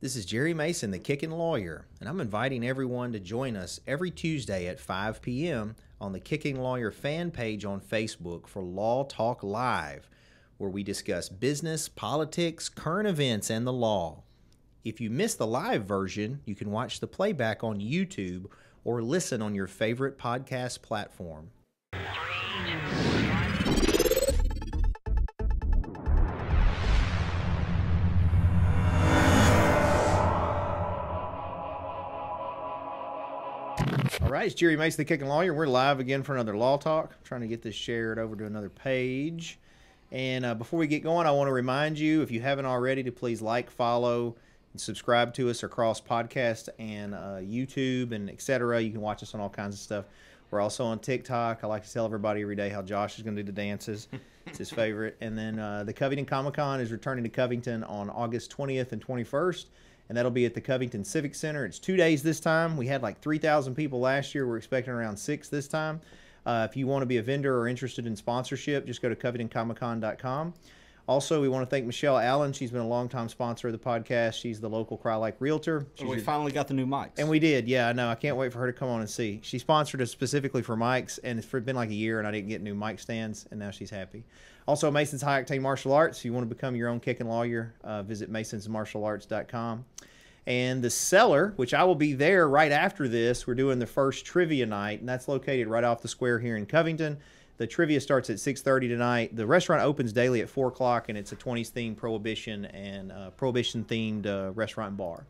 This is Jerry Mason, the Kickin Lawyer, and I'm inviting everyone to join us every Tuesday at 5 p.m. on the Kickin Lawyer fan page on Facebook for Law Talk Live, where we discuss business, politics, current events, and the law. If you miss the live version, you can watch the playback on YouTube or listen on your favorite podcast platform. All right, it's Jerry Mason, the Kickin Lawyer. We're live again for another Law Talk. I'm trying to get this shared over to another page. And before we get going, I want to remind you, if you haven't already, to please like, follow, and subscribe to us across podcast and YouTube and etc. You can watch us on all kinds of stuff. We're also on TikTok. I like to tell everybody every day how Josh is going to do the dances. It's his favorite. And then the Covington Comic-Con is returning to Covington on August 20th and 21st. And that'll be at the Covington Civic Center. It's 2 days this time. We had like 3,000 people last year. We're expecting around 6 this time. If you want to be a vendor or interested in sponsorship, just go to CovingtonComicCon.com. Also, we want to thank Michelle Allen. She's been a longtime sponsor of the podcast. She's the local Cry-Like realtor. We finally got the new mics. And we did. Yeah, I know. I can't wait for her to come on and see. She sponsored us specifically for mics, and it's been like a year, and I didn't get new mic stands, and now she's happy. Also, Mason's High Octane Martial Arts. If you want to become your own Kickin Lawyer, visit masonsmartialarts.com. And the Cellar, which I will be there right after this. We're doing the first trivia night, and that's located right off the square here in Covington. The trivia starts at 6:30 tonight. The restaurant opens daily at 4 o'clock, and it's a 20s-themed Prohibition and Prohibition-themed restaurant and bar.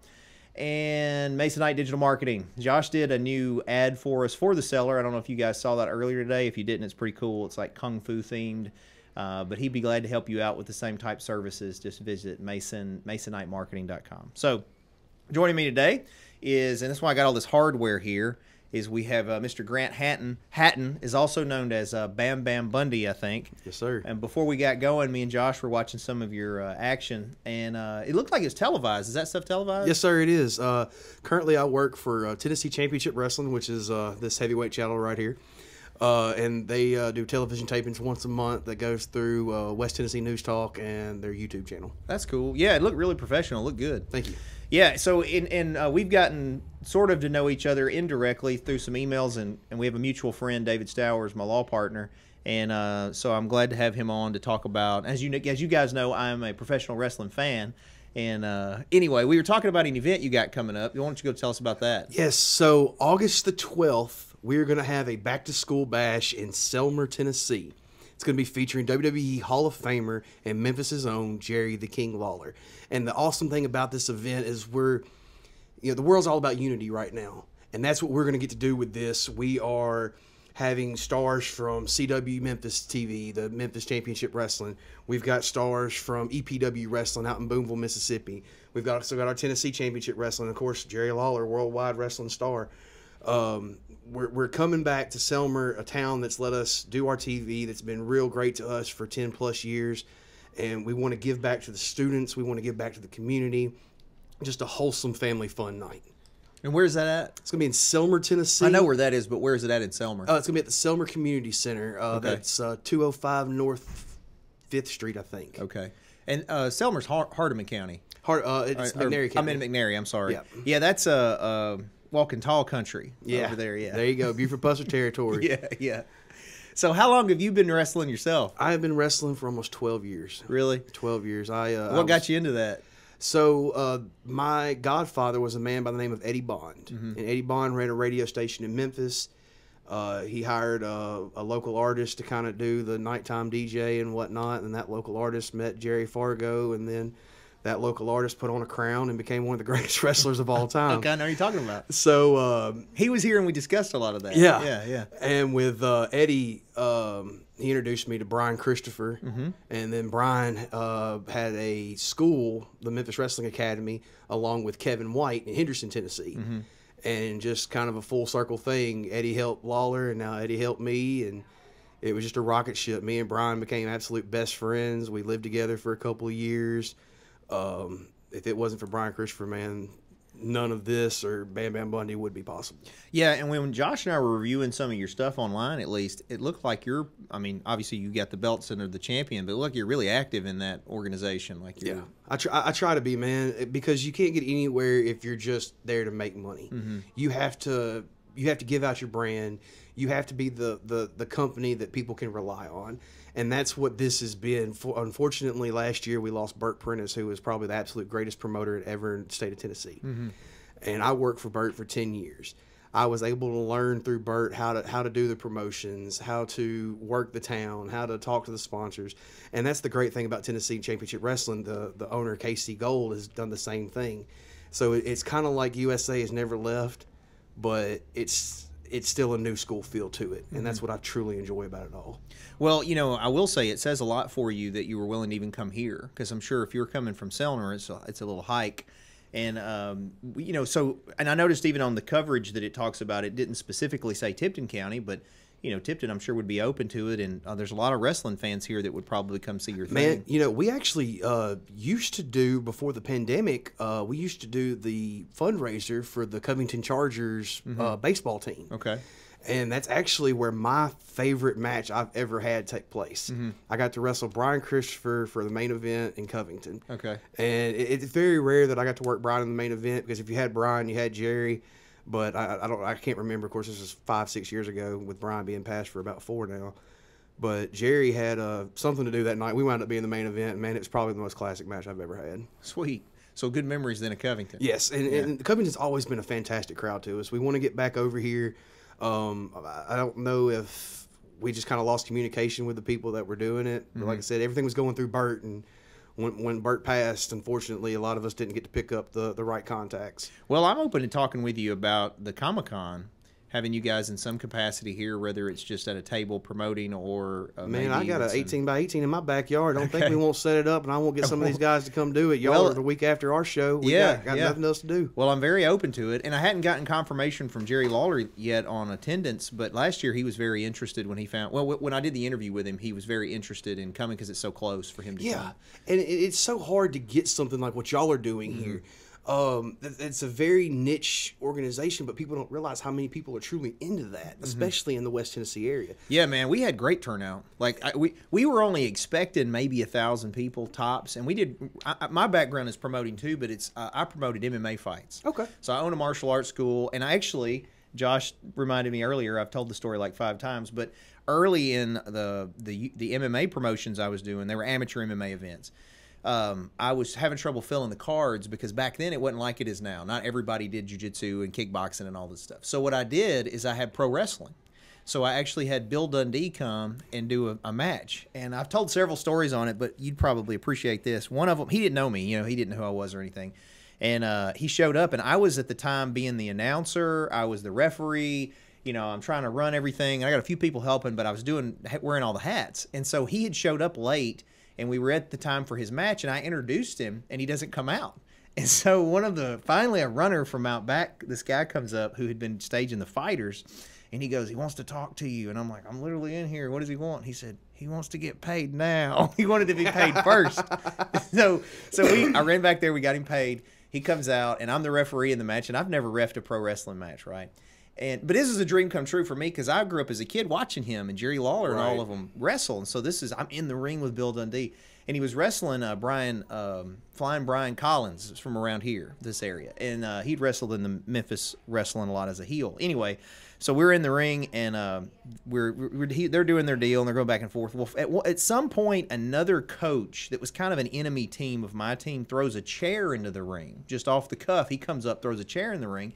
And Masonite Digital Marketing. Josh did a new ad for us for the Cellar. I don't know if you guys saw that earlier today. If you didn't, it's pretty cool. It's like Kung Fu-themed. But he'd be glad to help you out with the same type services. Just visit masonitemarketing.com. So joining me today is, and that's why I got all this hardware here, is we have Mr. Grant Hatton. Hatton is also known as Bam Bam Bundy, I think. Yes, sir. And before we got going, me and Josh were watching some of your action, and it looked like it's televised. Is that stuff televised? Yes, sir, it is. Currently, I work for Tennessee Championship Wrestling, which is this heavyweight channel right here. And they do television tapings once a month that goes through West Tennessee News Talk and their YouTube channel. That's cool. Yeah, it looked really professional. It looked good. Thank you. Yeah, so we've gotten sort of to know each other indirectly through some emails, and we have a mutual friend, David Stowers, my law partner, and so I'm glad to have him on to talk about, as you guys know, I'm a professional wrestling fan, and anyway, we were talking about an event you got coming up. Why don't you go tell us about that? Yes, so August the 12th, we're going to have a back-to-school bash in Selmer, Tennessee. It's going to be featuring WWE Hall of Famer and Memphis' own Jerry the King Lawler. And the awesome thing about this event is the world's all about unity right now. And that's what we're going to get to do with this. We are having stars from CW Memphis TV, the Memphis Championship Wrestling. We've got stars from EPW Wrestling out in Boonville, Mississippi. We've also got our Tennessee Championship Wrestling. Of course, Jerry Lawler, worldwide wrestling star. We're coming back to Selmer, a town that's let us do our TV, that's been real great to us for 10 plus years, and we want to give back to the students, we want to give back to the community, just a wholesome family fun night. And where's that at? It's going to be in Selmer, Tennessee. I know where that is, but where is it at in Selmer? It's going to be at the Selmer Community Center. Okay. That's 205 North 5th Street, I think. Okay. And Selmer's Hardeman County. It's McNary County. I'm in McNary, I'm sorry. Yeah, yeah, that's walking tall country over there. Yeah, there you go, Buford Buster territory. yeah. So how long have you been wrestling yourself? I have been wrestling for almost 12 years. Really? 12 years. What got you into that? So my godfather was a man by the name of Eddie Bond, Mm-hmm. and Eddie Bond ran a radio station in Memphis. He hired a local artist to kind of do the nighttime DJ and whatnot, and that local artist met Jerry Fargo, and then that local artist put on a crown and became one of the greatest wrestlers of all time. Okay, I know what you're talking about. So he was here and we discussed a lot of that. Yeah. And with Eddie, he introduced me to Brian Christopher, Mm-hmm. and then Brian had a school, the Memphis Wrestling Academy, along with Kevin White in Henderson, Tennessee. Mm-hmm. And just kind of a full circle thing. Eddie helped Lawler, and now Eddie helped me, and it was just a rocket ship. Me and Brian became absolute best friends. We lived together for a couple of years. If it wasn't for Brian Christopher, man, none of this or Bam Bam Bundy would be possible. Yeah, and when Josh and I were reviewing some of your stuff online, at least, it looked like you're, I mean, obviously you got the belts and are the champion, but look, you're really active in that organization. Like, Yeah, I try to be, man, because you can't get anywhere if you're just there to make money. You have to give out your brand. You have to be the company that people can rely on. And that's what this has been. Unfortunately, last year we lost Burt Prentice, who was probably the absolute greatest promoter ever in the state of Tennessee. And I worked for Burt for 10 years. I was able to learn through Burt how to do the promotions, how to work the town, how to talk to the sponsors. And that's the great thing about Tennessee Championship Wrestling. The owner, KC Gold, has done the same thing. So it's kind of like USA has never left, but it's still a new school feel to it. And that's what I truly enjoy about it all. Well, you know, I will say it says a lot for you that you were willing to even come here, because I'm sure if you're coming from Selner, it's a little hike. And, you know, so, and I noticed even on the coverage that it talks about, it didn't specifically say Tipton County, but, you know, Tipton, I'm sure, would be open to it. And there's a lot of wrestling fans here that would probably come see your thing. Man, you know, we actually used to do, before the pandemic, we used to do the fundraiser for the Covington Chargers baseball team. Okay. And that's actually where my favorite match I've ever had take place. I got to wrestle Brian Christopher for the main event in Covington. Okay. And it's very rare that I got to work Brian in the main event, because if you had Brian, you had Jerry. But I can't remember. Of course, this was 5-6 years ago, with Brian being passed for about 4 now. But Jerry had something to do that night. We wound up being the main event. Man, it was probably the most classic match I've ever had. Sweet. So good memories then of Covington. Yes, and Covington's always been a fantastic crowd to us. We want to get back over here. I don't know if we just kind of lost communication with the people that were doing it. But like I said, everything was going through Burt, and when Burt passed, unfortunately, a lot of us didn't get to pick up the right contacts. Well, I'm open to talking with you about the Comic-Con, having you guys in some capacity here, whether it's just at a table promoting or man, I got an 18 by 18 in my backyard. I don't think we won't set it up, and I won't get some of these guys to come do it. Y'all are the week after our show. We got nothing else to do. Well, I'm very open to it, and I hadn't gotten confirmation from Jerry Lawler yet on attendance, but last year he was very interested when he found, well, when I did the interview with him, he was very interested in coming because it's so close for him to come. Yeah, and it's so hard to get something like what y'all are doing here. It's a very niche organization, but people don't realize how many people are truly into that, especially in the West Tennessee area. Yeah, man, we had great turnout. Like we were only expecting maybe 1,000 people tops, and we did. My background is promoting too, but it's I promoted MMA fights. Okay. So I own a martial arts school, and I actually, Josh reminded me earlier. I've told the story like 5 times, but early in the MMA promotions I was doing, they were amateur MMA events. I was having trouble filling the cards because back then it wasn't like it is now. Not everybody did jiu-jitsu and kickboxing and all this stuff. So what I did is I had pro wrestling. So I actually had Bill Dundee come and do a match. And I've told several stories on it, but you'd probably appreciate this. One of them, he didn't know me. You know, he didn't know who I was or anything. And he showed up, and I was at the time being the announcer. I was the referee. You know, I'm trying to run everything. I got a few people helping, but I was wearing all the hats. And so he had showed up late, and we were at the time for his match, and I introduced him, and he doesn't come out. And so finally a runner from out back, this guy comes up who had been staging the fighters, and he goes, he wants to talk to you. And I'm like, I'm literally in here. What does he want? He said, he wants to get paid now. He wanted to be paid first. So I ran back there. We got him paid. He comes out, and I'm the referee in the match, and I've never reffed a pro wrestling match, right? But this is a dream come true for me because I grew up as a kid watching him and Jerry Lawler and all of them wrestle. And so I'm in the ring with Bill Dundee. And he was wrestling Flying Brian Collins from around here, this area. And he'd wrestled in the Memphis wrestling a lot as a heel. Anyway, so we're in the ring, and they're doing their deal, and they're going back and forth. Well, at some point, another coach that was kind of an enemy team of my team throws a chair into the ring. Just off the cuff, he comes up, throws a chair in the ring.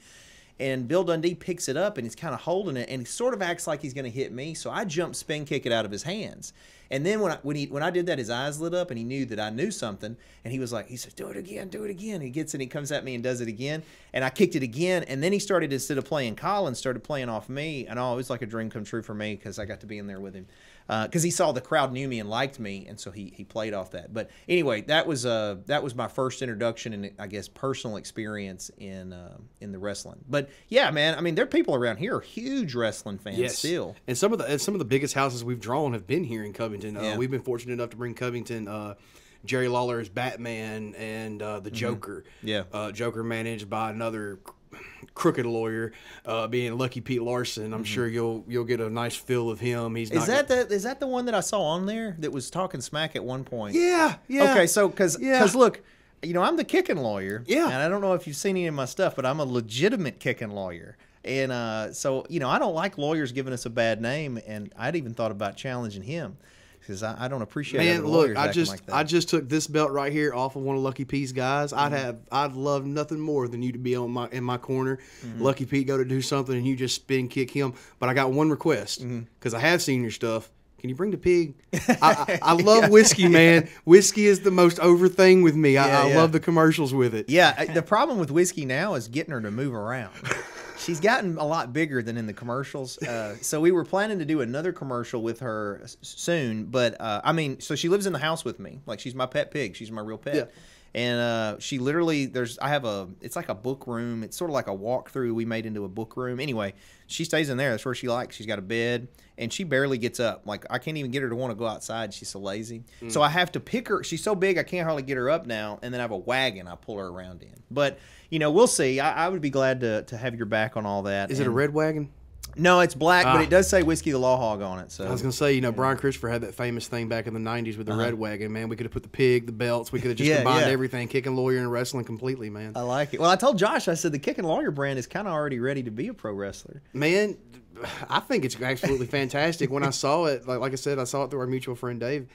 And Bill Dundee picks it up, and he's kind of holding it, and he sort of acts like he's going to hit me. So I jump spin kick it out of his hands. And then when I did that, his eyes lit up, and he knew that I knew something. And he said, do it again, do it again. He gets it, and he comes at me and does it again. And I kicked it again. And then he started, instead of playing Collins, started playing off me. And it was like a dream come true for me because I got to be in there with him. Because he saw the crowd knew me and liked me, and so he played off that. But anyway, that was my first introduction and I guess personal experience in the wrestling. But yeah, man, I mean, there are people around here, huge wrestling fans still. And some of the biggest houses we've drawn have been here in Covington. We've been fortunate enough to bring Covington Jerry Lawler is Batman and the Joker. Yeah. Joker managed by another crooked lawyer, being Lucky Pete Larson. I'm sure you'll get a nice feel of him. He's Is that the one that I saw on there that was talking smack at one point? Yeah. Okay, so because look, I'm the Kickin lawyer. Yeah. And I don't know if you've seen any of my stuff, but I'm a legitimate Kickin lawyer. And so I don't like lawyers giving us a bad name, and I'd even thought about challenging him. Because I don't appreciate it. Man, look, I just took this belt right here off of one of Lucky Pete's guys. I'd love nothing more than you to be in my corner. Lucky Pete go to do something and you just spin kick him. But I got one request, because I have seen your stuff. Can you bring the pig? I love whiskey, man. Whiskey is the most over thing with me. I love the commercials with it. Yeah, the problem with whiskey now is getting her to move around. She's gotten a lot bigger than in the commercials. So we were planning to do another commercial with her soon. But, so she lives in the house with me. Like, she's my pet pig. She's my real pet. Yeah. And she literally, it's like a book room. It's sort of like a walkthrough we made into a book room. Anyway, she stays in there. That's where she likes. She's got a bed, and she barely gets up. Like, I can't even get her to want to go outside. She's so lazy. So I have to pick her. She's so big, I can't hardly get her up now. And then I have a wagon I pull her around in. But, we'll see. I would be glad to have your back on all that. Is it a red wagon? No, it's black, but it does say Whiskey the Law Hog on it. So I was going to say, Brian Christopher had that famous thing back in the 90s with the red wagon, man. We could have put the pig, the belts. We could have just combined everything, Kickin lawyer and wrestling completely, man. I like it. Well, I told Josh, I said the Kickin lawyer brand is kind of already ready to be a pro wrestler. Man, I think it's absolutely fantastic. When I saw it, like I said, I saw it through our mutual friend Dave,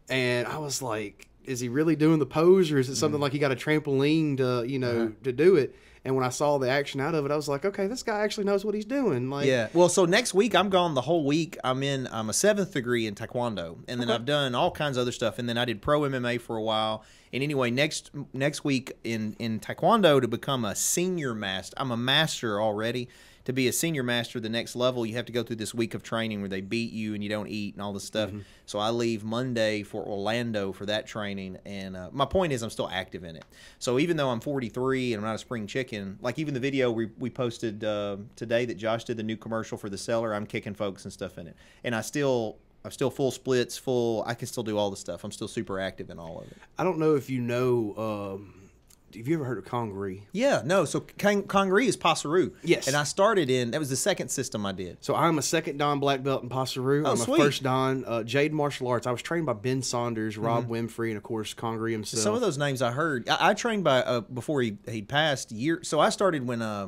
and I was like, is he really doing the pose, or is it something like he got a trampoline to, to do it? And when I saw the action out of it, I was like, okay, this guy actually knows what he's doing. Like, yeah. Well, so next week I'm gone the whole week. I'm a 7th degree in Taekwondo, and then I've done all kinds of other stuff. And then I did pro MMA for a while. And anyway, next week in Taekwondo to become a senior master. I'm a master already. To be a senior master, the next level, you have to go through this week of training where they beat you and you don't eat and all this stuff. So I leave Monday for Orlando for that training. And my point is I'm still active in it. So even though I'm 43 and I'm not a spring chicken, like even the video we posted today that Josh did, the new commercial for the seller, I'm kicking folks and stuff in it. And I'm still full splits, I can still do all the stuff. I'm still super active in all of it. I don't know if you know... have you ever heard of Congaree? Yeah, no. So Congaree is Passaroo. Yes. And I started that was the second system I did. So I'm a second Dan black belt in Passaroo. I'm sweet. a first Dan Jade Martial Arts. I was trained by Ben Saunders, Rob Winfrey, and of course Congaree himself. Some of those names I heard. I trained by before he passed year. So I started when I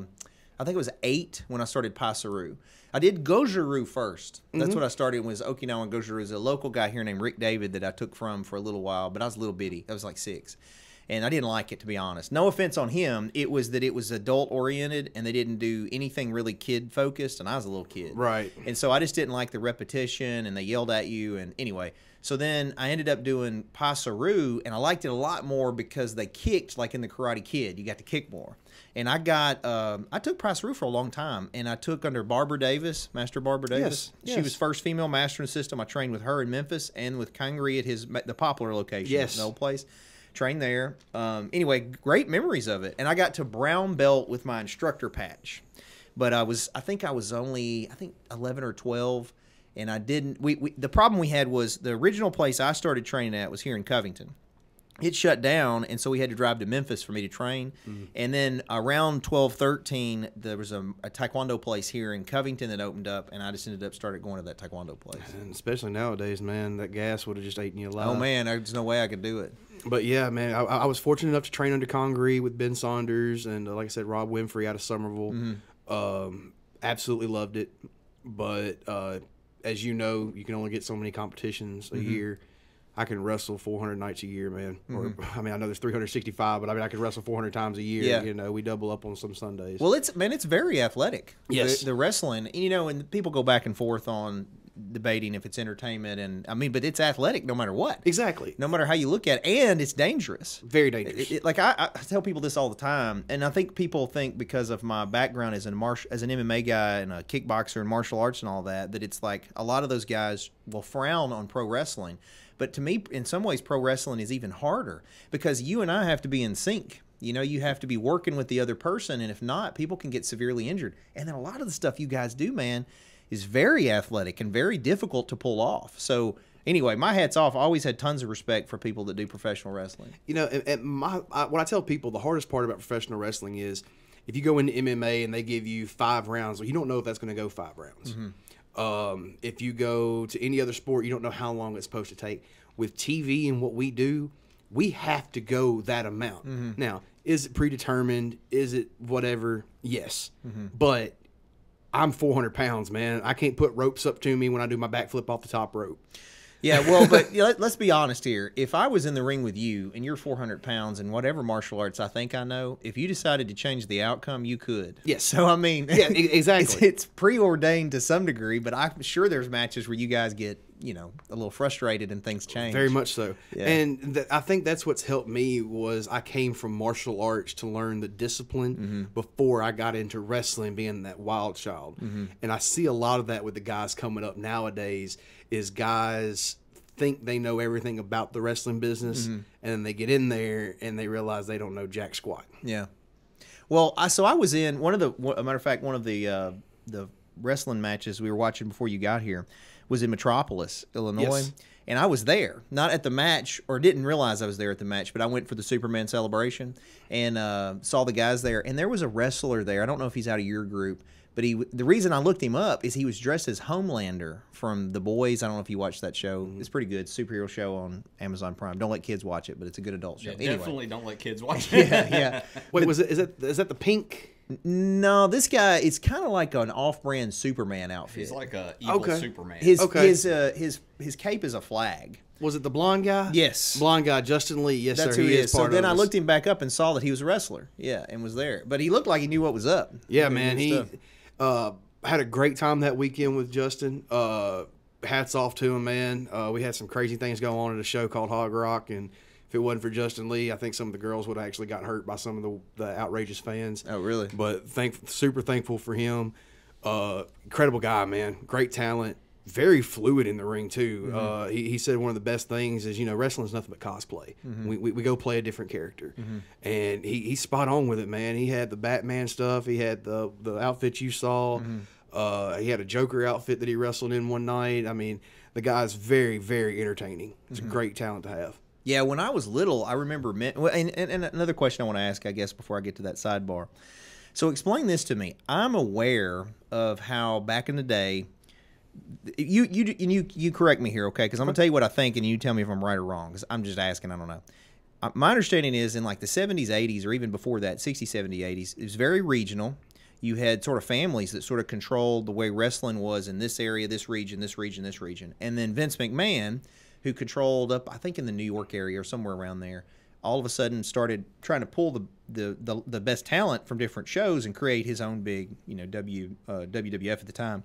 think it was 8 when I started Passaroo. I did Goju-Ryu first. That's what I started was Okinawan Goju-Ryu. Is a local guy here named Rick David that I took from for a little while, but I was a little bitty. I was like 6. And I didn't like it, to be honest. No offense on him. It was that it was adult-oriented, and they didn't do anything really kid-focused, and I was a little kid. Right. And so I just didn't like the repetition, and they yelled at you. And anyway, so then I ended up doing Passaroo, and I liked it a lot more because they kicked like in the Karate Kid. You got to kick more. And I took Passaroo for a long time, and I took under Barbara Davis, Master Barbara Davis. Yes. She was first female master in the system. I trained with her in Memphis and with Congaree at the Poplar location, yes, the old place. Trained there. Anyway, great memories of it. And I got to brown belt with my instructor patch. But I think I was only 11 or 12, and I didn't. The problem we had was the original place I started training at was here in Covington. It shut down, and so we had to drive to Memphis for me to train. And then around 12, 13, there was a Taekwondo place here in Covington that opened up, and I just started going to that Taekwondo place. And especially nowadays, man, that gas would have just eaten you alive. Oh, man, there's no way I could do it. But, yeah, man, I was fortunate enough to train under Congaree with Ben Saunders and, like I said, Rob Winfrey out of Somerville. Absolutely loved it. But, as you know, you can only get so many competitions a year. I can wrestle 400 nights a year, man. Or, I mean, I know there's 365, but I can wrestle 400 times a year. Yeah. You know, we double up on some Sundays. Well, it's very athletic. Yes. The wrestling, and people go back and forth on debating if it's entertainment, but it's athletic no matter what. Exactly. No matter how you look at it, and it's dangerous. Very dangerous. Like I tell people this all the time, and I think people think because of my background as an MMA guy and a kickboxer and martial arts and all that it's like a lot of those guys will frown on pro wrestling. But to me, in some ways, pro wrestling is even harder because you and I have to be in sync. You have to be working with the other person, and if not, people can get severely injured. And then a lot of the stuff you guys do, man, is very athletic and very difficult to pull off. So Anyway, my hat's off. I always had tons of respect for people that do professional wrestling. You know, what I tell people, the hardest part about professional wrestling is if you go into MMA and they give you 5 rounds, well, you don't know if that's going to go 5 rounds. If you go to any other sport, you don't know how long it's supposed to take. With TV and what we do, we have to go that amount. Now, is it predetermined? Is it whatever? Yes. But I'm 400 pounds, man. I can't put ropes up to me when I do my backflip off the top rope. Yeah, well, but let's be honest here. If I was in the ring with you and you're 400 pounds and whatever martial arts I think I know, if you decided to change the outcome, you could. Yes. So, I mean, yeah, exactly. It's preordained to some degree, but I'm sure there's matches where you guys get, a little frustrated and things change. Very much so. Yeah. And I think that's what's helped me was I came from martial arts to learn the discipline before I got into wrestling, being that wild child. And I see a lot of that with the guys coming up nowadays is guys think they know everything about the wrestling business, and then they get in there and they realize they don't know jack squat. Yeah. Well, I was in one of the wrestling matches we were watching before you got here was in Metropolis, Illinois. Yes. And I was there, not at the match, or didn't realize I was there at the match, but I went for the Superman celebration and saw the guys there. And there was a wrestler there. I don't know if he's out of your group, but the reason I looked him up is he was dressed as Homelander from The Boys. I don't know if you watched that show. It's pretty good. Superhero show on Amazon Prime. Don't let kids watch it, but it's a good adult show. Yeah, anyway. definitely don't let kids watch it. Yeah. Wait, is that the pink? No, this guy, it's kind of like an off-brand Superman outfit. He's like a evil Superman. His cape is a flag. Was it the blonde guy? Yes. Blonde guy, Justin Lee. Yes, That's sir. who he is. So then I us. looked him back up and saw that he was a wrestler. Yeah, and was there. But he looked like he knew what was up. Yeah, man. He had a great time that weekend with Justin. Hats off to him, man. We had some crazy things go on at a show called Hog Rock, and if it wasn't for Justin Lee, I think some of the girls would have actually got hurt by some of the outrageous fans. Oh, really? But super thankful for him. Incredible guy, man. Great talent. Very fluid in the ring, too. He said one of the best things is, wrestling's nothing but cosplay. We go play a different character. And he's spot on with it, man. He had the Batman stuff. He had the outfit you saw. He had a Joker outfit that he wrestled in one night. I mean, the guy's very, very entertaining. It's a great talent to have. Yeah, when I was little, I remember, and another question I want to ask, I guess, before I get to that sidebar. So explain this to me. I'm aware of how back in the day, you correct me here, okay? Because I'm going to tell you what I think, and you tell me if I'm right or wrong, because I'm just asking, I don't know. My understanding is in like the 70s, 80s, or even before that, 60s, 70s, 80s, it was very regional. You had sort of families that sort of controlled the way wrestling was in this area, this region, this region, this region. And then Vince McMahon, who controlled up, I think in the New York area or somewhere around there, all of a sudden started trying to pull the best talent from different shows and create his own big, WWF at the time.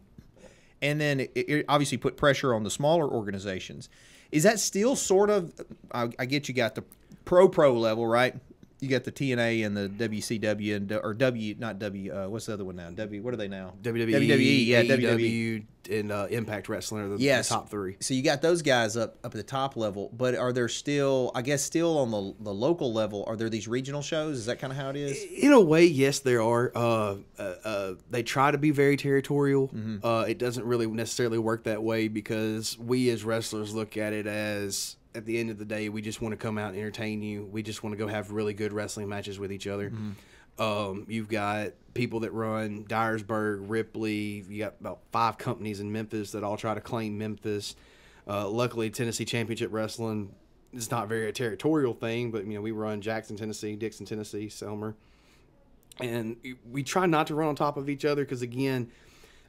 And then it obviously put pressure on the smaller organizations. Is that still sort of, I get you got the pro level, right? You got the TNA and the WCW and what's the other one now? What are they now? WWE, yeah, WWE, and Impact Wrestling are the top 3. So you got those guys up at the top level, but are there still, I guess, still on the local level? Are there these regional shows? Is that kind of how it is? In a way, yes, there are. They try to be very territorial. It doesn't really necessarily work that way because we as wrestlers look at it as, at the end of the day, we just want to come out and entertain you. We just want to go have really good wrestling matches with each other. You've got people that run Dyersburg, Ripley. You got about 5 companies in Memphis that all try to claim Memphis. Luckily, Tennessee Championship Wrestling is not very a territorial thing, but we run Jackson, Tennessee, Dixon, Tennessee, Selmer. And we try not to run on top of each other because, again,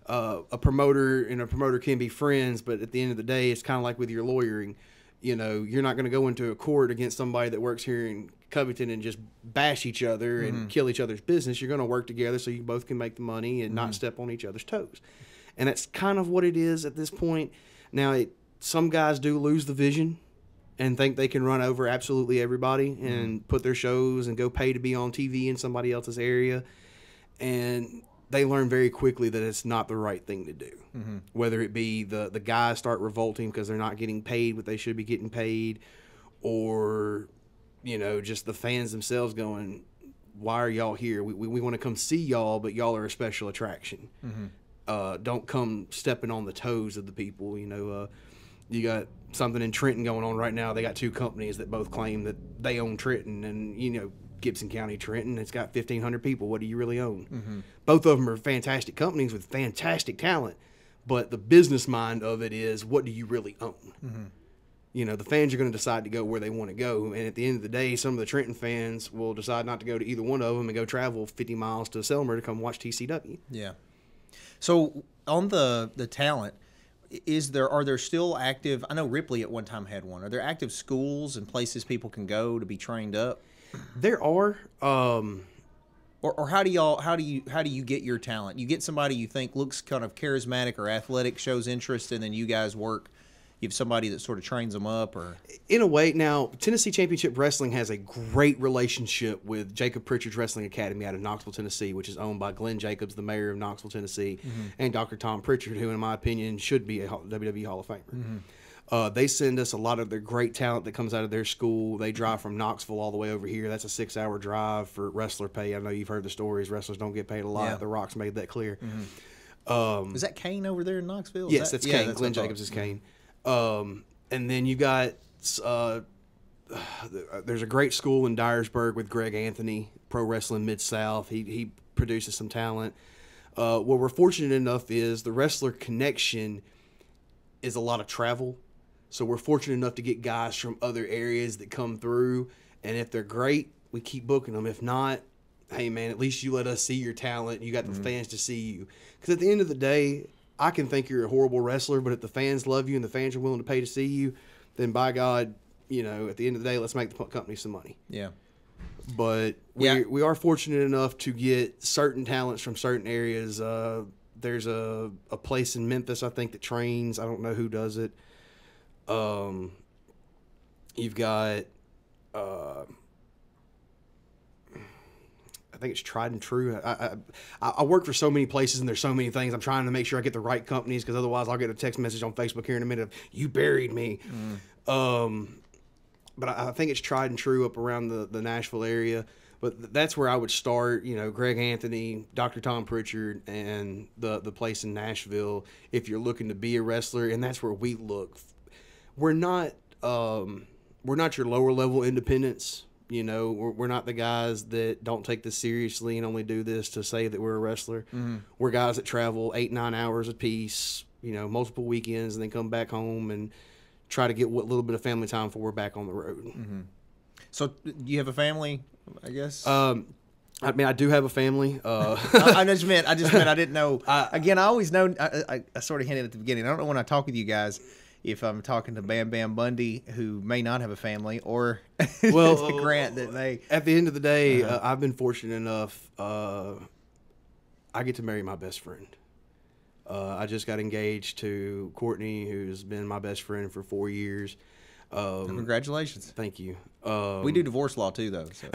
a promoter and a promoter can be friends, but at the end of the day, it's kind of like with your lawyering. You're not going to go into a court against somebody that works here in Covington and just bash each other and kill each other's business. You're going to work together so you both can make the money and not step on each other's toes. And that's kind of what it is at this point. Now, some guys do lose the vision and think they can run over absolutely everybody and put their shows and go pay to be on TV in somebody else's area. And they learn very quickly that it's not the right thing to do. Whether it be the guys start revolting because they're not getting paid what they should be getting paid, or, just the fans themselves going, why are y'all here? We want to come see y'all, but y'all are a special attraction. Don't come stepping on the toes of the people. You got something in Trenton going on right now. They got two companies that both claim that they own Trenton, and Gibson County, Trenton. It's got 1,500 people. What do you really own? Mm-hmm. Both of them are fantastic companies with fantastic talent, but the business mind of it is, what do you really own? Mm-hmm. The fans are going to decide to go where they want to go, and at the end of the day, some of the Trenton fans will decide not to go to either one of them and go travel 50 miles to Selmer to come watch TCW. Yeah. So on the talent, are there still active? I know Ripley at one time had one. Are there active schools and places people can go to be trained up? There are. Or how do you get your talent? You get somebody you think looks kind of charismatic or athletic, shows interest, and then you guys work. You have somebody that sort of trains them up, or in a way. Now, Tennessee Championship Wrestling has a great relationship with Jacob Pritchard's Wrestling Academy out of Knoxville, Tennessee, which is owned by Glenn Jacobs, the mayor of Knoxville, Tennessee, and Dr. Tom Pritchard, who, in my opinion, should be a WWE Hall of Famer. They send us a lot of their great talent that comes out of their school. They drive from Knoxville all the way over here. That's a 6-hour drive for wrestler pay. I know you've heard the stories. Wrestlers don't get paid a lot. Yeah. The Rock's made that clear. Is that Kane over there in Knoxville? Yes, that's Kane. Glenn Jacobs is Kane. And then you got there's a great school in Dyersburg with Greg Anthony, Pro Wrestling Mid-South. He produces some talent. What we're fortunate enough is the wrestler connection is a lot of travel. So we're fortunate enough to get guys from other areas that come through. And if they're great, we keep booking them. If not, hey, man, at least you let us see your talent. You got the fans to see you. Because at the end of the day, I can think you're a horrible wrestler, but if the fans love you and the fans are willing to pay to see you, then by God, at the end of the day, let's make the company some money. Yeah. But we are fortunate enough to get certain talents from certain areas. There's a place in Memphis, I think, that trains. I don't know who does it. You've got, I think it's Tried and True. I work for so many places and there's so many things. I'm trying to make sure I get the right companies, because otherwise I'll get a text message on Facebook here in a minute of, you buried me. But I think it's Tried and True up around the Nashville area. But that's where I would start, Greg Anthony, Dr. Tom Pritchard, and the place in Nashville, if you're looking to be a wrestler. And that's where we look. We're not your lower level independents. We're not the guys that don't take this seriously and only do this to say that we're a wrestler. We're guys that travel 8-9 hours a piece, multiple weekends, and then come back home and try to get what little bit of family time before we're back on the road. So you have a family, I guess? I do have a family. I just meant I didn't know. Again, I always know, I sort of hinted at the beginning. I don't know when I talk with you guys if I'm talking to Bam Bam Bundy, who may not have a family, or Grant that may. At the end of the day, I've been fortunate enough. I get to marry my best friend. I just got engaged to Courtney, who's been my best friend for 4 years. Congratulations. Thank you. We do divorce law too, though. So.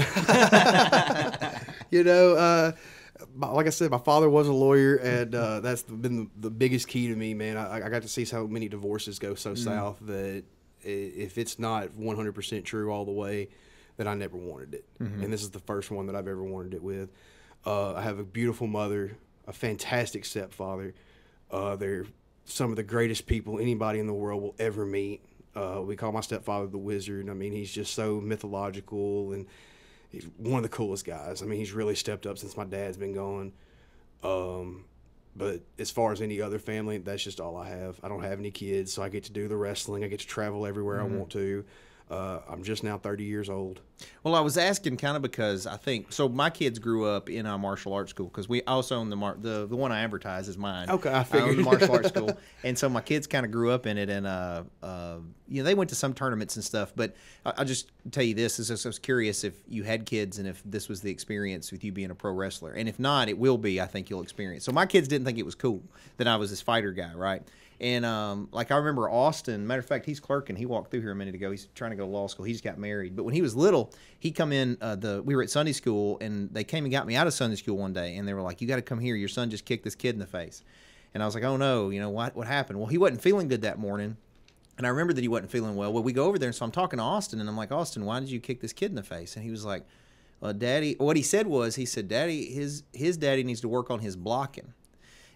Like I said, my father was a lawyer, and that's been the biggest key to me, man. I got to see so many divorces go so south that if it's not 100% true all the way, then I never wanted it. And this is the first one that I've ever wanted it with. I have a beautiful mother, a fantastic stepfather. They're some of the greatest people anybody in the world will ever meet. We call my stepfather the Wizard. I mean, he's just so mythological, and he's one of the coolest guys. I mean, he's really stepped up since my dad's been gone. But as far as any other family, that's just all I have. I don't have any kids, so I get to do the wrestling. I get to travel everywhere I want to. I'm just now 30 years old. Well, I was asking kind of because I think so. My kids grew up in a martial arts school because we also own the one I advertise is mine. Okay, I figured. I own the martial arts school, and so my kids kind of grew up in it, and they went to some tournaments and stuff. But I'll just tell you this: is I was curious if you had kids and if this was the experience with you being a pro wrestler, and if not, it will be. I think you'll experience. So my kids didn't think it was cool that I was this fighter guy, right? And I remember Austin. Matter of fact, he's clerking. He walked through here a minute ago. He's trying to go to law school. He just got married. But when he was little, he come in. We were at Sunday school, and they came and got me out of Sunday school one day, and they were like, "You got to come here. Your son just kicked this kid in the face." And I was like, "Oh no, what happened?" Well, he wasn't feeling good that morning, and I remember that he wasn't feeling well. Well, we go over there, and so I'm talking to Austin, and I'm like, "Austin, why did you kick this kid in the face?" And he was like, "Daddy." What he said was, "Daddy, his daddy needs to work on his blocking."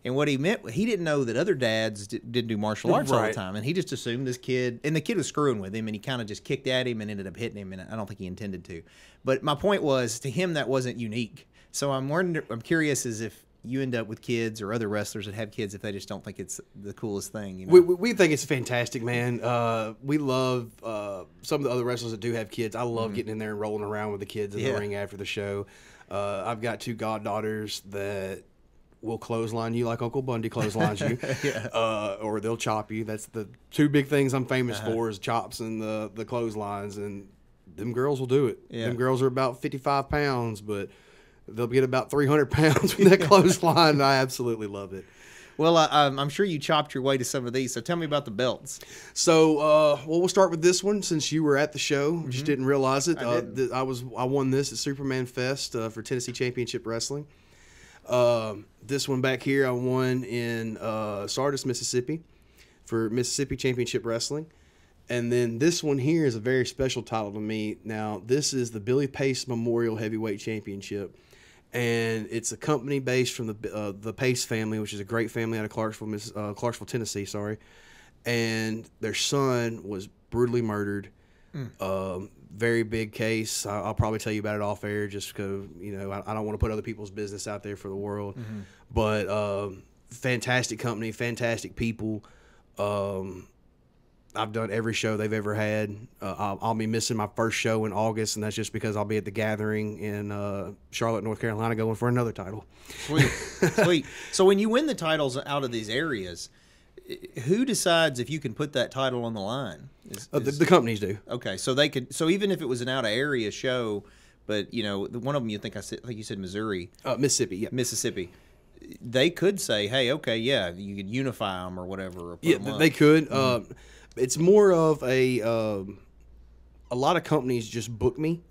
And what he meant, he didn't know that other dads didn't do martial arts all the time. And he just assumed this kid, and the kid was screwing with him, and he kind of just kicked at him and ended up hitting him. And I don't think he intended to. But my point was, to him, that wasn't unique. So I'm curious as if you end up with kids or other wrestlers that have kids if they just don't think it's the coolest thing. You know? We think it's fantastic, man. We love some of the other wrestlers that do have kids. I love getting in there and rolling around with the kids in the ring after the show. I've got 2 goddaughters that will clothesline you like Uncle Bundy clotheslines you, or they'll chop you. That's the 2 big things I'm famous for, is chops and the clotheslines, and them girls will do it. Yeah. Them girls are about 55 pounds, but they'll get about 300 pounds with that clothesline, and I absolutely love it. Well, I'm sure you chopped your way to some of these, so tell me about the belts. So, we'll start with this one since you were at the show. Just didn't realize it. I won this at Superman Fest for Tennessee Championship Wrestling. This one back here I won in Sardis, Mississippi for Mississippi Championship Wrestling. And then this one here is a very special title to me. Now, this is the Billy Pace Memorial Heavyweight Championship. And it's a company based from the Pace family, which is a great family out of Clarksville, Tennessee, sorry. And their son was brutally murdered. Very big case. I'll probably tell you about it off air just because, you know, I don't want to put other people's business out there for the world. But fantastic company, fantastic people. I've done every show they've ever had. I'll be missing my first show in August, and that's just because I'll be at the Gathering in Charlotte, North Carolina, going for another title. Sweet, sweet. So when you win the titles out of these areas, who decides if you can put that title on the line? The companies do. Okay, so they could. So even if it was an out of area show, but you know, one of them, I think you said Missouri, Mississippi, yeah, Mississippi. They could say, hey, okay, yeah, you could unify them or whatever. Or put them up. They could. It's more of a lot of companies just book me,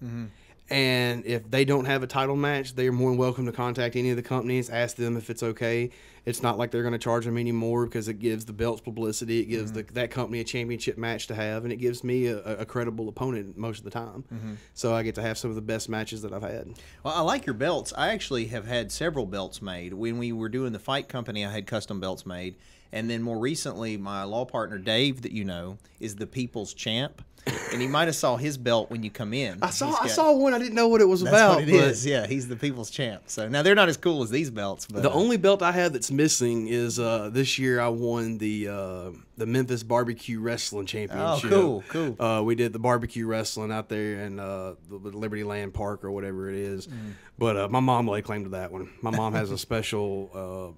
and if they don't have a title match, they are more than welcome to contact any of the companies, ask them if it's okay. It's not like they're going to charge them anymore because it gives the belts publicity, it gives that company a championship match to have, and it gives me a credible opponent most of the time. So I get to have some of the best matches that I've had. Well, I like your belts. I actually have had several belts made. When we were doing the fight company, I had custom belts made. And then more recently, my law partner, Dave, that you know, is the People's Champ. And you might have saw his belt when you come in. I saw one. I didn't know what it was about. That's what it is. Yeah, he's the People's Champ. So now they're not as cool as these belts. But the only belt I have that's missing is this year I won the Memphis Barbecue Wrestling Championship. Oh, cool. We did the barbecue wrestling out there in the Liberty Land Park or whatever it is. But my mom laid claim to that one. My mom has a special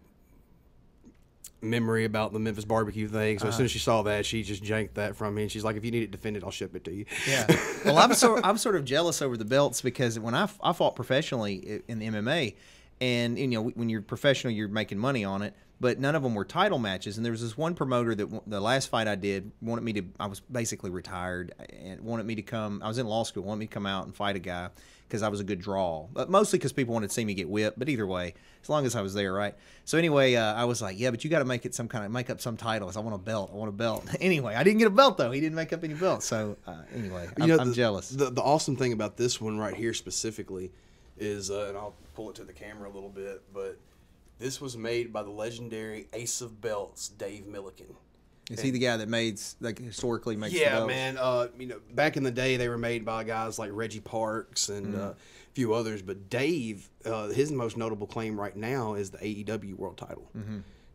memory about the Memphis barbecue thing. So as soon as she saw that, she just janked that from me, and she's like, "If you need it defended, I'll ship it to you." Yeah. Well, I'm sort of jealous over the belts because when I fought professionally in the MMA, and you know, when you're professional, you're making money on it. But none of them were title matches. And there was this one promoter that the last fight I did wanted me to. I was basically retired and wanted me to come. I was in law school. Wanted me to come out and fight a guy because I was a good draw. But mostly because people wanted to see me get whipped. But either way, as long as I was there, right? So anyway, I was like, yeah, but you got to make it make up some titles. I want a belt. I want a belt. Anyway, I didn't get a belt though. He didn't make up any belts. So anyway, I'm jealous. The awesome thing about this one right here specifically is, and I'll pull it to the camera a little bit, but this was made by the legendary Ace of Belts, Dave Milliken. Is he the guy that historically makes the Yeah, belts? man. You know, back in the day, they were made by guys like Reggie Parks and a few others. But Dave, his most notable claim right now is the AEW World Title.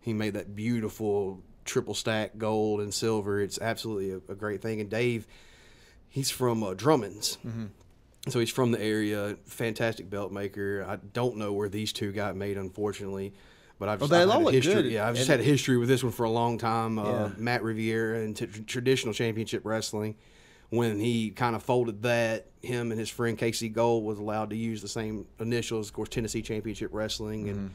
He made that beautiful triple stack gold and silver. It's absolutely a great thing. And Dave, he's from Drummond's. So he's from the area, fantastic belt maker. I don't know where these two got made, unfortunately, but I've just had a history. Good. Yeah, I've just had a history with this one for a long time. Matt Riviera and traditional championship wrestling. When he kind of folded that, him and his friend Casey Gold was allowed to use the same initials, of course, Tennessee Championship Wrestling, and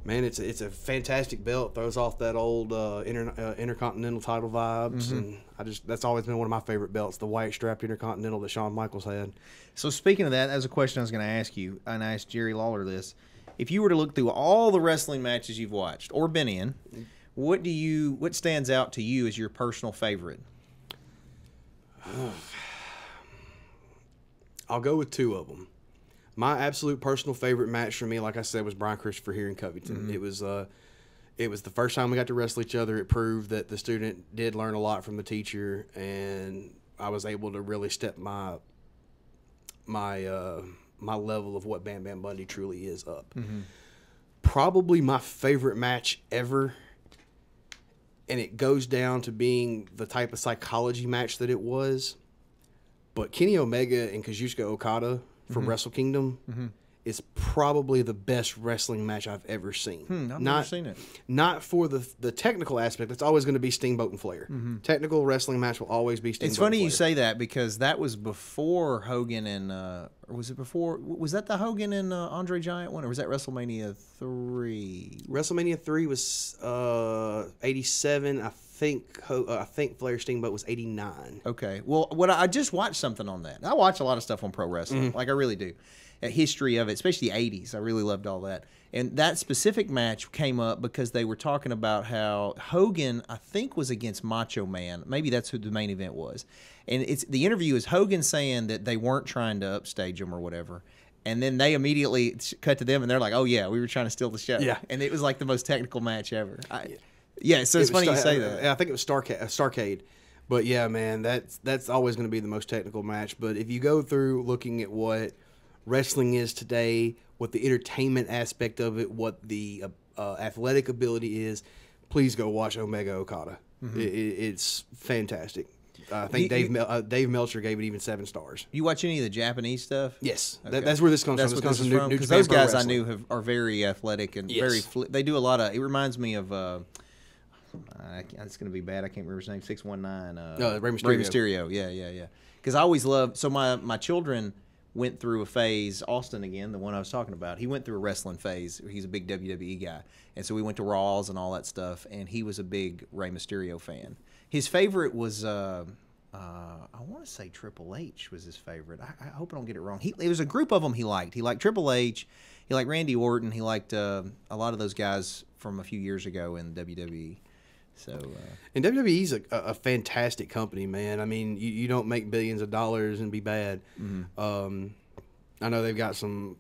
man, it's a fantastic belt. Throws off that old Intercontinental title vibes, and that's always been one of my favorite belts, the white strapped Intercontinental that Shawn Michaels had. So speaking of that, that was a question I was going to ask you, and I asked Jerry Lawler this. If you were to look through all the wrestling matches you've watched or been in, what stands out to you as your personal favorite? I'll go with 2 of them. My absolute personal favorite match for me, like I said, was Brian Christopher here in Covington. It was the first time we got to wrestle each other. It proved that the student did learn a lot from the teacher, and I was able to really step my level of what Bam Bam Bundy truly is up. Probably my favorite match ever, and it goes down to being the type of psychology match that it was. But Kenny Omega and Kazuchika Okada from Wrestle Kingdom is probably the best wrestling match I've ever seen. I've never seen it. Not for the technical aspect. It's always going to be Steamboat and Flair. Technical wrestling match will always be Steamboat. It's funny and you Flair. say that because that was before Hogan and or was it before? Was that the Hogan and Andre Giant one, or was that WrestleMania 3? WrestleMania 3 was 87. I think Flair Steamboat was 89. Okay. Well, I just watched something on that. I watch a lot of stuff on pro wrestling, like I really do. A history of it, especially the 80s. I really loved all that. And that specific match came up because they were talking about how Hogan, I think, was against Macho Man. Maybe that's who the main event was. And the interview is Hogan saying that they weren't trying to upstage him or whatever. And then they immediately cut to them, and they're like, "Oh yeah, we were trying to steal the show." Yeah. And it was like the most technical match ever. Yeah, so it's funny you say that. I think it was Starcade. But yeah, man, that's always going to be the most technical match. But if you go through looking at what wrestling is today, what the entertainment aspect of it, what the athletic ability is, please go watch Omega Okada. It's fantastic. I think Dave Meltzer gave it even 7 stars. You watch any of the Japanese stuff? Yes, Okay. that's where this comes That's from. what This comes this is from New because Japan those Pro guys Wrestling. I knew are very athletic and Yes. they do a lot of. It reminds me of. It's going to be bad. I can't remember his name. 619. Rey Mysterio. Rey Mysterio. Yeah. Because I always loved. So my children went through a phase. Austin again, the one I was talking about. He went through a wrestling phase. He's a big WWE guy, and so we went to Raws and all that stuff. And he was a big Rey Mysterio fan. His favorite was. I want to say Triple H was his favorite. I hope I don't get it wrong. It was a group of them he liked. He liked Triple H. He liked Randy Orton. He liked a lot of those guys from a few years ago in WWE. So, and WWE's a fantastic company, man. I mean, you don't make billions of dollars and be bad. I know they've got some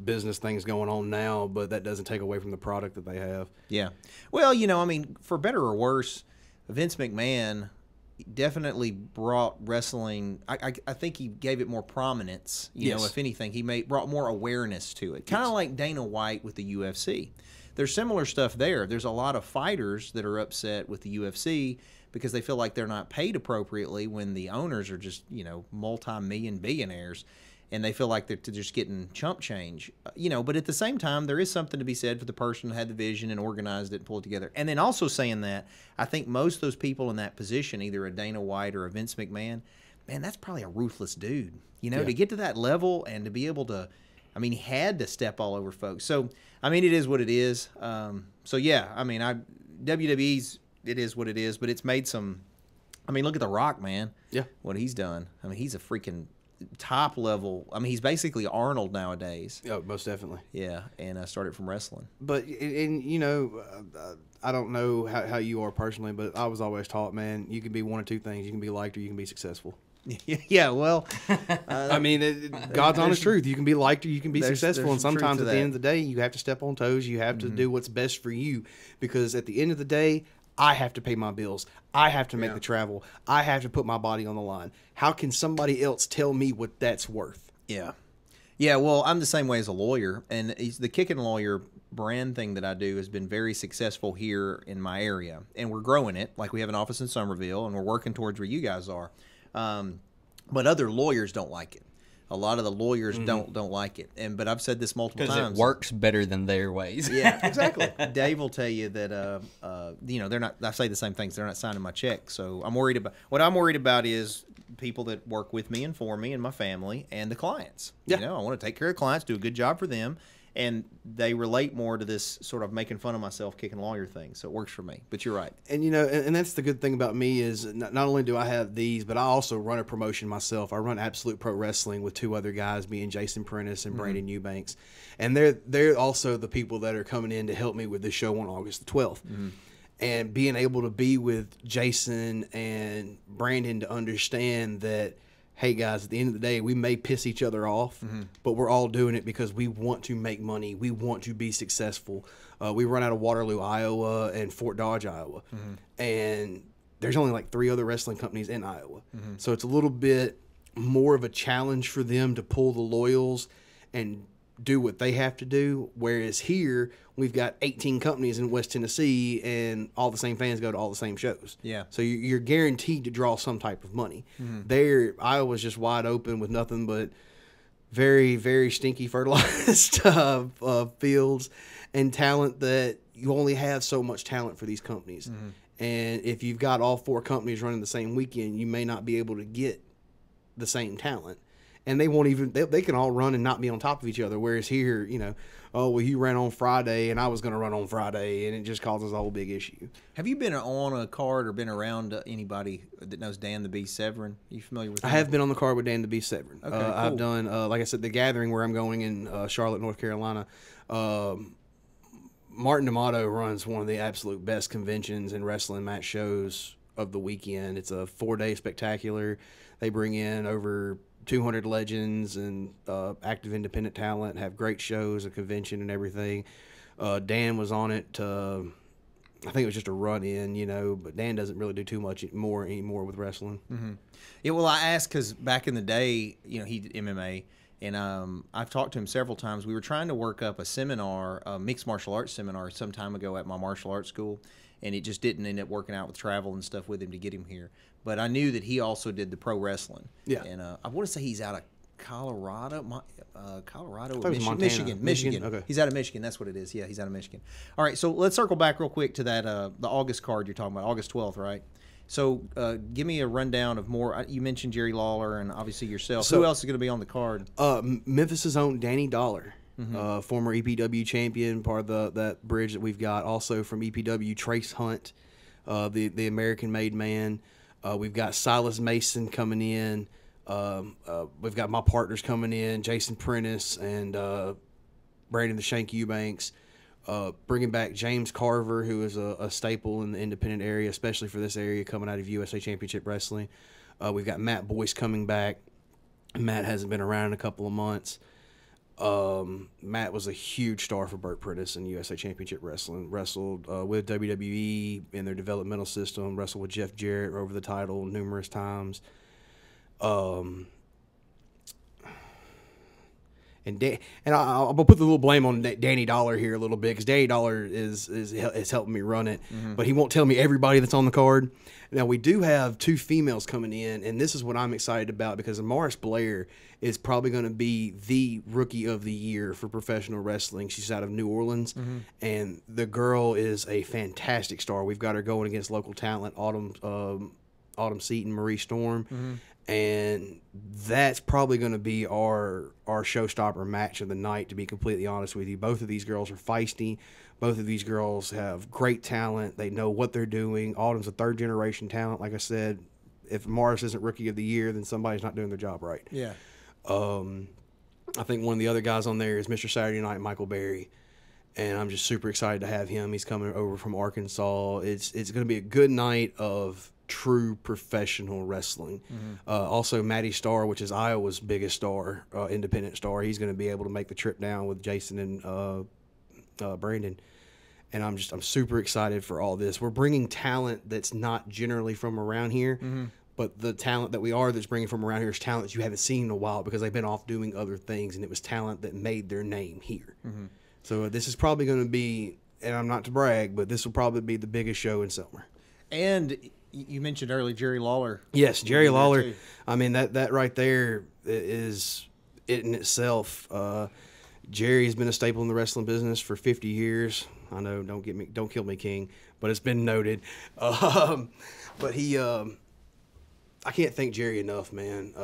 business things going on now, but that doesn't take away from the product that they have. Yeah. Well, I mean, for better or worse, Vince McMahon definitely brought wrestling. I think he gave it more prominence. You know, if anything, he brought more awareness to it. Kind of like Dana White with the UFC. There's similar stuff there. There's a lot of fighters that are upset with the UFC because they feel like they're not paid appropriately when the owners are just, multi-million billionaires, and they feel like they're just getting chump change. But at the same time, there is something to be said for the person who had the vision and organized it and pulled it together. And then also saying that, I think most of those people in that position, either a Dana White or a Vince McMahon, man, that's probably a ruthless dude. To get to that level and to be able to, he had to step all over folks. So, it is what it is. WWE's, it is what it is, but it's made some, look at The Rock, man. Yeah. What he's done. He's a freaking top level. He's basically Arnold nowadays. Oh, most definitely. Yeah, and I started from wrestling. But, I don't know how you are personally, but I was always taught, man, you can be one of two things. You can be liked or you can be successful. Yeah, well, God's honest truth. You can be liked or you can be successful, and sometimes at the end of the day, you have to step on toes. You have to do what's best for you, because at the end of the day, I have to pay my bills. I have to make the travel. I have to put my body on the line. How can somebody else tell me what that's worth? Yeah. Yeah, well, I'm the same way as a lawyer, and the Kickin Lawyer brand thing that I do has been very successful here in my area, and we're growing it. Like, we have an office in Somerville, and we're working towards where you guys are. But other lawyers don't like it. A lot of the lawyers don't like it. But I've said this multiple times. Because it works better than their ways. Yeah, exactly. Dave will tell you that, they're not, I say the same things. They're not signing my check. So what I'm worried about is people that work with me and for me and my family and the clients. Yeah. I want to take care of clients, do a good job for them. And they relate more to this sort of making fun of myself, kicking lawyer thing. So it works for me. But you're right. And, and that's the good thing about me is not only do I have these, but I also run a promotion myself. I run Absolute Pro Wrestling with 2 other guys, being Jason Prentice and Brandon Eubanks. And they're also the people that are coming in to help me with this show on August the 12th. And being able to be with Jason and Brandon to understand that, hey guys, at the end of the day, we may piss each other off, but we're all doing it because we want to make money. We want to be successful. We run out of Waterloo, Iowa, and Fort Dodge, Iowa, and there's only like 3 other wrestling companies in Iowa, so it's a little bit more of a challenge for them to pull the loyals and do what they have to do, whereas here we've got 18 companies in West Tennessee and all the same fans go to all the same shows. Yeah. So you're guaranteed to draw some type of money. There, Iowa's just wide open with nothing but very, very stinky fertilized fields and talent that you only have so much talent for these companies. And if you've got all 4 companies running the same weekend, you may not be able to get the same talent. And they won't even, they can all run and not be on top of each other. Whereas here, you know, oh, well, you ran on Friday and I was going to run on Friday, and it just causes a whole big issue. Have you been on a card or been around anybody that knows Dan the Beast Severin? You familiar with him? I have been on the card with Dan the Beast Severin. Okay, cool. I've done, like I said, the gathering where I'm going in Charlotte, North Carolina. Martin D'Amato runs one of the absolute best conventions and wrestling match shows of the weekend. It's a 4-day spectacular. They bring in over 200 legends and active independent talent, have great shows, a convention and everything. Dan was on it. I think it was just a run-in, you know, but Dan doesn't really do too much more anymore with wrestling. Yeah, well, I asked because back in the day, you know, he did MMA, and I've talked to him several times. We were trying to work up a seminar, a mixed martial arts seminar some time ago at my martial arts school, and it just didn't end up working out with travel and stuff with him to get him here. But I knew that he also did the pro wrestling. Yeah. And I want to say he's out of Colorado, Colorado I or thought it was Michigan. Montana. Michigan. Okay. He's out of Michigan. That's what it is. Yeah, he's out of Michigan. All right, so let's circle back real quick to that the August card you're talking about, August 12th, right? So give me a rundown of more. You mentioned Jerry Lawler and obviously yourself. So, who else is going to be on the card? Memphis' own Danny Dollar, former EPW champion, part of that bridge that we've got. Also from EPW, Trace Hunt, the American-made man. We've got Silas Mason coming in. We've got my partners coming in, Jason Prentice and Brandon the Shank Eubanks. Bringing back James Carver, who is a staple in the independent area, especially for this area, coming out of USA Championship Wrestling. We've got Matt Boyce coming back. Matt hasn't been around in a couple of months. Matt was a huge star for Burt Prentice in USA Championship Wrestling. Wrestled with WWE in their developmental system. Wrestled with Jeff Jarrett over the title numerous times. And I'll put the little blame on Danny Dollar here a little bit because Danny Dollar is helping me run it, but he won't tell me everybody that's on the card. Now we do have 2 females coming in, and this is what I'm excited about because Amaris Blair is probably going to be the rookie of the year for professional wrestling. She's out of New Orleans, and the girl is a fantastic star. We've got her going against local talent, Autumn Seaton, Marie Storm. And that's probably going to be our showstopper match of the night, to be completely honest with you. Both of these girls are feisty. Both of these girls have great talent. They know what they're doing. Autumn's a third-generation talent. Like I said, if Morris isn't Rookie of the Year, then somebody's not doing their job right. Yeah. I think one of the other guys on there is Mr. Saturday Night, Michael Berry. And I'm just super excited to have him. He's coming over from Arkansas. It's going to be a good night of true professional wrestling. Also Matty Starr, which is Iowa's biggest star, independent star. He's going to be able to make the trip down with Jason and Brandon. And I'm super excited for all this. We're bringing talent that's not generally from around here, but the talent that we are that's bringing from around here is talent that you haven't seen in a while because they've been off doing other things, and it was talent that made their name here. So this is probably going to be, and I'm not to brag, but this will probably be the biggest show in Selmer. And you mentioned earlier Jerry Lawler. Yes, Jerry Lawler. I mean, that right there is it in itself. Jerry's been a staple in the wrestling business for 50 years. I know, don't kill me, King, but it's been noted. But he, I can't thank Jerry enough, man.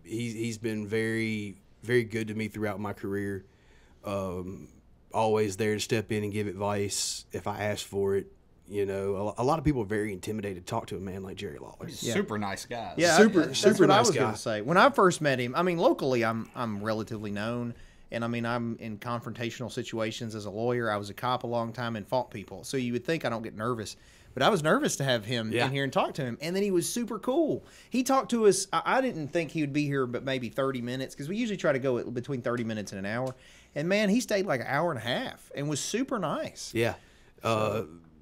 He's been very, very good to me throughout my career. Always there to step in and give advice if I ask for it. You know, a lot of people are very intimidated to talk to a man like Jerry Lawler. Super nice guy. Yeah, super that's what nice I was guy. going to say. When I first met him, I mean, locally, I'm relatively known, And I mean, I'm in confrontational situations as a lawyer. I was a cop a long time and fought people. So you would think I don't get nervous. But I was nervous to have him in here and talk to him. And then he was super cool. He talked to us. I didn't think he would be here but maybe 30 minutes because we usually try to go between 30 minutes and an hour. And, man, he stayed like an hour and a half and was super nice. Yeah.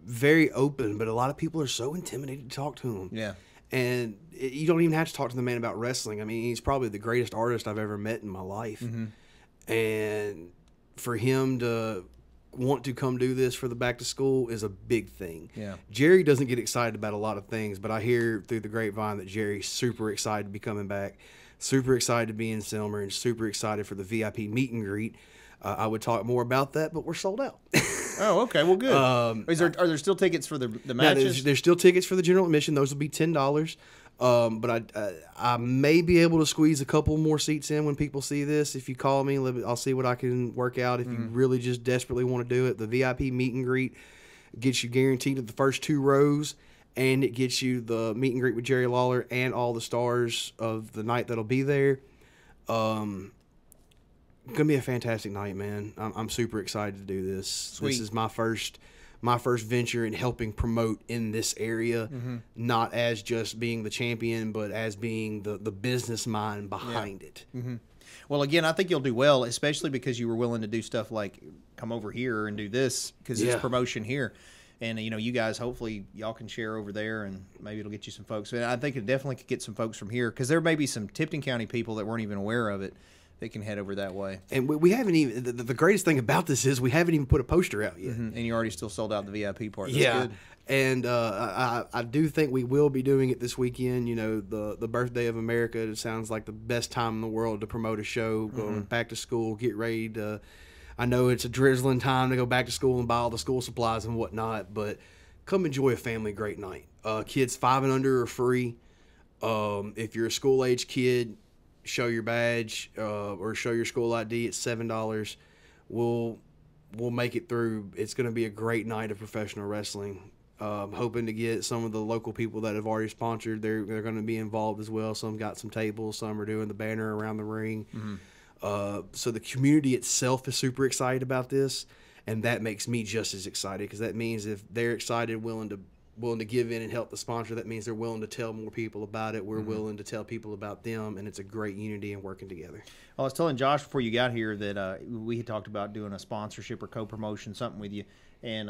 Very open, but a lot of people are so intimidated to talk to him. Yeah. And you don't even have to talk to the man about wrestling. I mean, he's probably the greatest artist I've ever met in my life. And for him to want to come do this for the back to school is a big thing. Yeah. Jerry doesn't get excited about a lot of things, but I hear through the grapevine that Jerry's super excited to be coming back, super excited to be in Selmer, and super excited for the VIP meet and greet. I would talk more about that, but we're sold out. Oh, okay. Well, good. Are there still tickets for the matches? Yeah, there's still tickets for the general admission. Those will be $10. But I may be able to squeeze a couple more seats in when people see this. If you call me, I'll see what I can work out. If you really just desperately want to do it, the VIP meet and greet gets you guaranteed to the first 2 rows, and it gets you the meet and greet with Jerry Lawler and all the stars of the night that'll be there. Gonna be a fantastic night, man. I'm super excited to do this. Sweet. This is my first venture in helping promote in this area, not as just being the champion, but as being the business mind behind it. Well, again, I think you'll do well, especially because you were willing to do stuff like come over here and do this because it's promotion here. And, you guys, hopefully y'all can share over there and maybe it'll get you some folks. And I think it definitely could get some folks from here because there may be some Tipton County people that weren't even aware of it. They can head over that way. And we haven't even, the greatest thing about this is we haven't even put a poster out yet. And you already still sold out the VIP part. That's good. And I do think we will be doing it this weekend. The Birthday of America, it sounds like the best time in the world to promote a show, going back to school, get ready to, I know it's a drizzling time to go back to school and buy all the school supplies and whatnot, but come enjoy a family great night. Kids 5 and under are free. If you're a school-age kid, show your badge or show your school ID. It's $7. We'll make it through. It's going to be a great night of professional wrestling. Hoping to get some of the local people that have already sponsored. They're going to be involved as well. Some got some tables. Some are doing the banner around the ring. So the community itself is super excited about this, and that makes me just as excited because that means if they're excited, willing to give in and help the sponsor, that means they're willing to tell more people about it. We're willing to tell people about them, and it's a great unity and working together. Well, I was telling Josh before you got here that we had talked about doing a sponsorship or co-promotion, something with you, and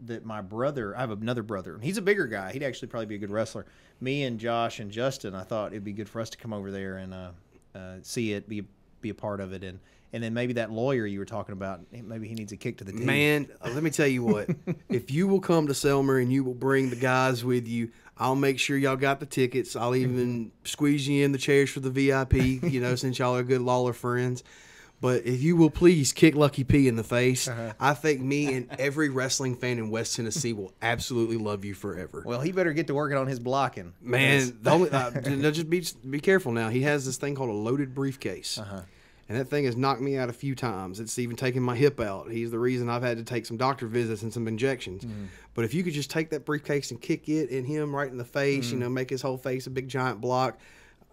that my brother, I have another brother, and he's a bigger guy. He'd actually probably be a good wrestler. Me and Josh and Justin, I thought it'd be good for us to come over there and see it, be a part of it, and then maybe that lawyer you were talking about, maybe he needs a kick to the teeth. Man, let me tell you what. If you will come to Selmer and you will bring the guys with you, I'll make sure y'all got the tickets. I'll even squeeze you in the chairs for the VIP, since y'all are good Lawler friends. But if you will please kick Lucky P in the face, I think me and every wrestling fan in West Tennessee will absolutely love you forever. Well, he better get to working on his blocking. Man, just be careful now. He has this thing called a loaded briefcase. And that thing has knocked me out a few times. It's even taken my hip out. He's the reason I've had to take some doctor visits and some injections. But if you could just take that briefcase and kick it and him right in the face, make his whole face a big giant block,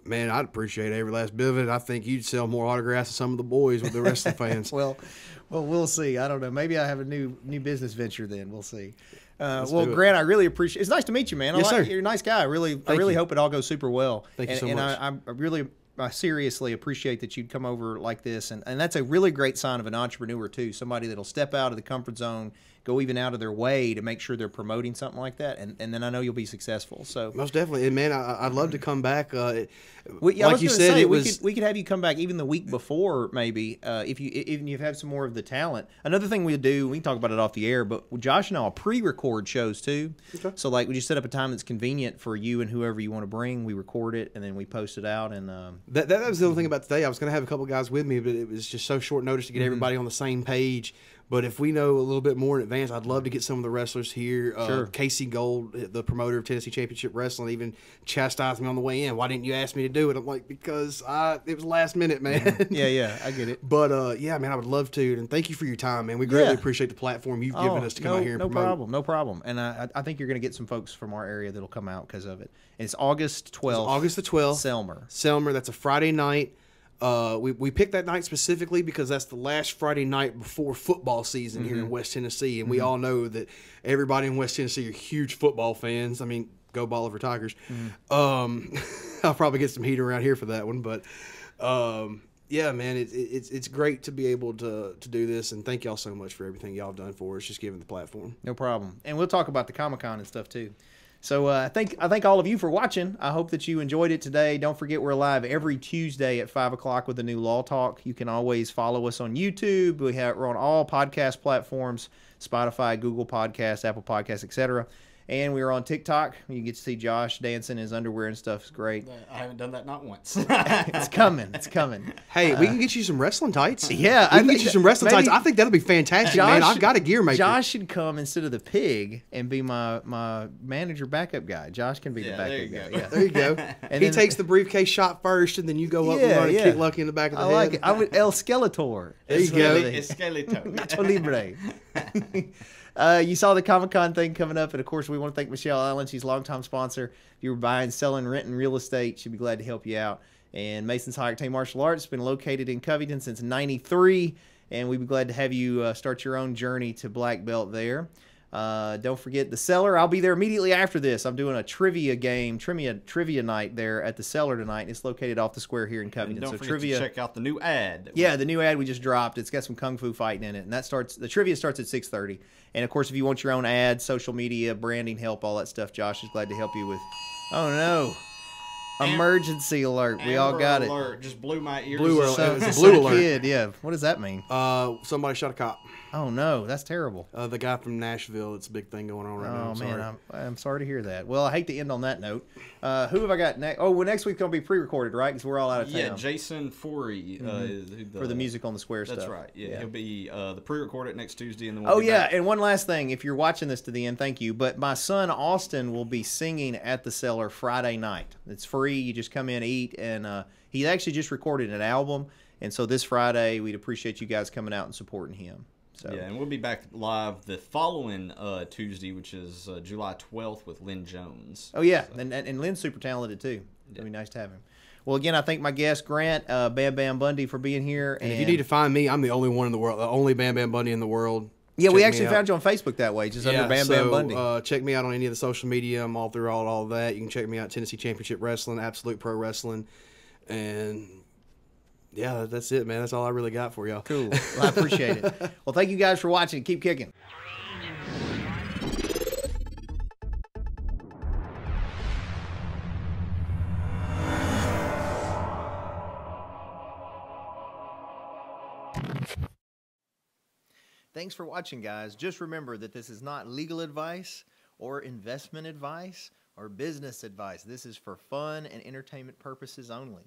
man, I'd appreciate every last bit of it. I think you'd sell more autographs than some of the boys with the rest of the fans. Well, we'll see. I don't know. Maybe I have a new business venture then. We'll see. Well, Grant, I really appreciate. It's nice to meet you, man. Yes, sir. You're a nice guy. I really hope it all goes super well. Thank you so much. And I seriously appreciate that you'd come over like this, and that's a really great sign of an entrepreneur too. Somebody that'll step out of the comfort zone, go even out of their way to make sure they're promoting something like that, and then I know you'll be successful. So most definitely, and man, I'd love to come back. Like you said, we could have you come back even the week before, maybe if you have some more of the talent. Another thing we do, we can talk about it off the air, but Josh and I'll pre-record shows too. Okay. So like we just set up a time that's convenient for you and whoever you want to bring. We record it and then we post it out. And that was the other thing about today. I was going to have a couple guys with me, but it was just so short notice to get everybody on the same page. But if we know a little bit more in advance, I'd love to get some of the wrestlers here. Sure. Casey Gold, the promoter of Tennessee Championship Wrestling, even chastised me on the way in. Why didn't you ask me to do it? I'm like, because it was last minute, man. Yeah, I get it. But, yeah, man, I would love to. And thank you for your time, man. We greatly appreciate the platform you've given us to come out here and promote. No problem. And I think you're going to get some folks from our area that'll come out because of it. And it's August 12th. August the 12th. Selmer. That's a Friday night. We picked that night specifically because that's the last Friday night before football season here in West Tennessee, and we all know that everybody in West Tennessee are huge football fans. I mean, go Bolivar Tigers. I'll probably get some heat around here for that one, but yeah, man, it's great to be able to do this, and thank y'all so much for everything y'all have done for us, just giving the platform. No problem. And we'll talk about the Comic-Con and stuff too. So I thank all of you for watching. I hope that you enjoyed it today. Don't forget we're live every Tuesday at 5 o'clock with a new Law Talk. You can always follow us on YouTube. We're on all podcast platforms, Spotify, Google Podcasts, Apple Podcasts, etc. And we are on TikTok. You get to see Josh dancing in his underwear and stuff. It's great. I haven't done that not once. It's coming. It's coming. Hey, we can get you some wrestling tights. Yeah, we can get you some wrestling tights. I think that'll be fantastic, man. I've got a gear maker. Josh should come instead of the pig and be my manager backup guy. Josh can be the backup guy. Yeah, there you go. And he takes the briefcase shot first, and then you go up and run and kick Lucky in the back of the head. I like it. I would El Skeletor. There you go. Esqueleto. Nacho Libre. You saw the Comic-Con thing coming up, and of course we want to thank Michelle Allen. She's a longtime sponsor. If you're buying, selling, renting real estate, she'd be glad to help you out. And Mason's High Octane Martial Arts has been located in Covington since '93, and we'd be glad to have you start your own journey to black belt there. Don't forget the Cellar. I'll be there immediately after this. I'm doing a trivia night there at the Cellar tonight. It's located off the square here in Covington. And don't forget to check out the new ad. Yeah, the new ad we just dropped. It's got some kung fu fighting in it, and the trivia starts at 6:30. And of course, if you want your own ad, social media, branding help, all that stuff, Josh is glad to help you with. Oh no! Emergency alert. We all got alert. Just blew my ears. Blue out. alert. It was a blue alert. Kid, yeah. What does that mean? Somebody shot a cop. Oh no, that's terrible. The guy from Nashville. It's a big thing going on right now. Oh man, I'm sorry to hear that. Well, I hate to end on that note. Who have I got next? Oh, well, next week's gonna be pre-recorded, right? Because we're all out of town. Yeah, Jason Forey for the music on the square stuff. That's right. Yeah, he'll be the pre-recorded next Tuesday, and then and one last thing. If you're watching this to the end, thank you. But my son Austin will be singing at the Cellar Friday night. It's free. You just come in, eat, and he actually just recorded an album. And so this Friday, we'd appreciate you guys coming out and supporting him. So. Yeah, and we'll be back live the following Tuesday, which is July 12th with Lynn Jones. Oh, yeah, so. And Lynn's super talented, too. It'd be nice to have him. Well, again, I thank my guest, Grant, Bam Bam Bundy, for being here. And if you need to find me, I'm the only one in the world, the only Bam Bam Bundy in the world. Yeah, we actually found you on Facebook that way, just under Bam Bam Bundy. Check me out on any of the social media. I'm all through all of that. You can check me out, Tennessee Championship Wrestling, Absolute Pro Wrestling, and... yeah, that's it, man. That's all I really got for y'all. Cool. Well, I appreciate it. Well, thank you guys for watching. Keep kicking. Thanks for watching, guys. Just remember that this is not legal advice or investment advice or business advice. This is for fun and entertainment purposes only.